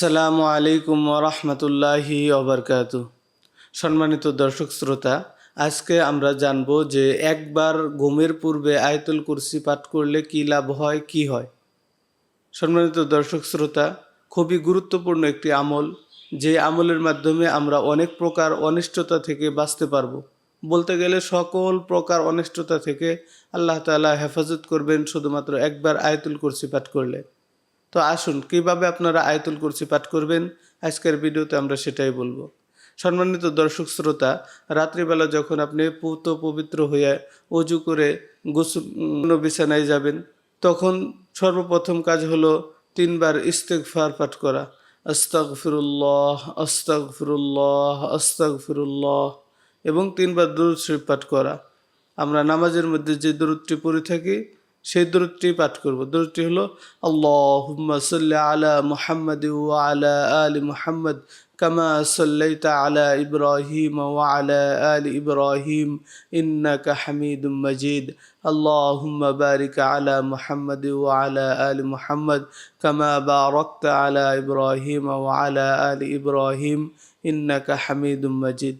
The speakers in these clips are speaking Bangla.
আসসালামু আলাইকুম ওরহমতুল্লাহি ওবরকাতু। সম্মানিত দর্শক শ্রোতা, আজকে আমরা জানব যে একবার ঘুমের পূর্বে আয়াতুল কুরসি পাঠ করলে কি লাভ হয়, কি হয়। সম্মানিত দর্শক শ্রোতা, খুবই গুরুত্বপূর্ণ একটি আমল, যে আমলের মাধ্যমে আমরা অনেক প্রকার অনিষ্টতা থেকে বাঁচতে পারবো। বলতে গেলে সকল প্রকার অনিষ্টতা থেকে আল্লাহ তাআলা হেফাজত করবেন শুধুমাত্র একবার আয়াতুল কুরসি পাঠ করলে। তো আসুন, কিভাবে আপনারা আয়াতুল কুরসি পাঠ করবেন আজকের ভিডিওতে আমরা সেটাই বলবো। সম্মানিত দর্শক শ্রোতা, রাত্রিবেলা যখন আপনি পবিত্র হয়ে অজু করে গোসল বিছানায় যাবেন, তখন সর্বপ্রথম কাজ হলো 3 বার ইস্তেগফার পাঠ করা। আস্তাগফিরুল্লাহ, আস্তাগফিরুল্লাহ, আস্তাগফিরুল্লাহ, এবং 3 বার দুরূদ শরীফ পাঠ করা। আমরা নামাজের মধ্যে যে দুরূদটি পড়ে থাকি সেই দুরূদটি পাঠ করব। দুরূদটি হলো আল্লাহুম্মা সাল্লি আলা মুহাম্মাদি ওয়া আলা আলি মুহাম্মাদ কামা সাল্লাইতা আলা ইব্রাহিম ওয়া আলা আলি ইব্রাহিম ইন্নাকা হামিদুম মাজিদ। আল্লাহুম্মা বারিক আলা মুহাম্মাদি ওয়া আলা আলি মুহাম্মাদ কামা বারাকতা আলা ইব্রাহিম ওয়া আলা আলি ইব্রাহিম ইন্নাকা হামিদুম মাজিদ।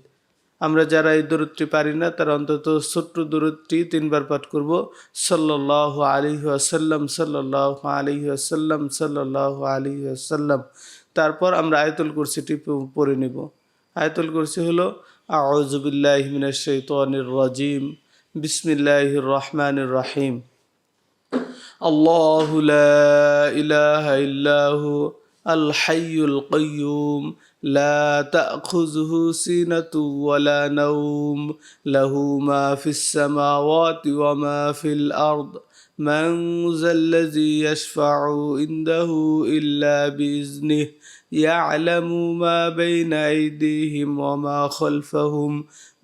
আমরা যারা এই দরুদটি পারি না তারা অন্তত ছোট্ট দরুদটি 3 বার পাঠ করব। সাল্লাল্লাহু আলাইহি ওয়াসাল্লাম, সাল্লাল্লাহু আলাইহি ওয়াসাল্লাম, সাল্লাল্লাহু আলাইহি ওয়াসাল্লাম। তারপর আমরা আয়াতুল কুরসিটি পড়ে নিব। আয়াতুল কুরসি হলো আউযু বিল্লাহি মিনাশ শাইতানির রাজিম, বিসমিল্লাহির রহমানির রহিম। আল্লাহু লা ইলাহা ইল্লাহু আল হাইয়ুল কাইয়্যুম লা তা'খুযুহু সিনাতুন ওয়ালা নাওম লাহু মা ফিস সামাওয়াতি ওয়া মা ফিল আরদ মান যাল্লাযী ইয়াশফা'ু ইনদাহু ইল্লা বিইজনিহি ইয়া'লামু মা বাইনা আইদিহিম ওয়া মা খালফাহুম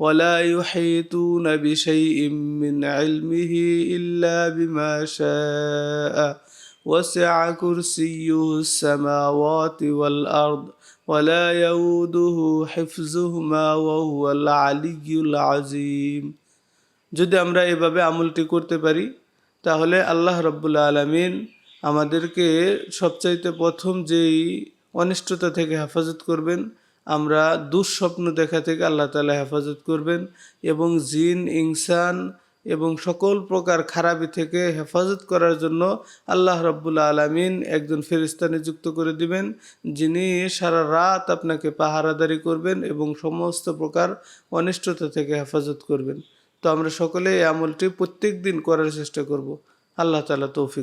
ওয়া লা ইউহীতুনা বিশাইইন মিন ইলমিহি ইল্লা বিমা শাআ وسع كرسيه السماوات والأرض ولا يؤوده حفظهما وهو العلي العظيم। যদি আমরা এভাবে আমলটি করতে পারি তাহলে আল্লাহ রাব্বুল আলামিন আমাদেরকে সবচাইতে প্রথম যেই অনিষ্টতা থেকে হেফাজত করবেন, আমরা দুঃস্বপ্ন দেখা থেকে আল্লাহ তাআলা হেফাজত করবেন, এবং জিন ইনসান এবং সকল প্রকার খারাপি থেকে হেফাজত করার জন্য আল্লাহ রাব্বুল আলামিন একজন ফেরেশতা নিযুক্ত করে দিবেন, যিনি সারা রাত আপনাকে পাহারাদারি করবেন এবং সমস্ত প্রকার অনিষ্টতা থেকে হেফাজত করবেন। তো আমরা সকলে এই আমলটি প্রত্যেক দিন করার চেষ্টা করব। আল্লাহ তাআলা তৌফিক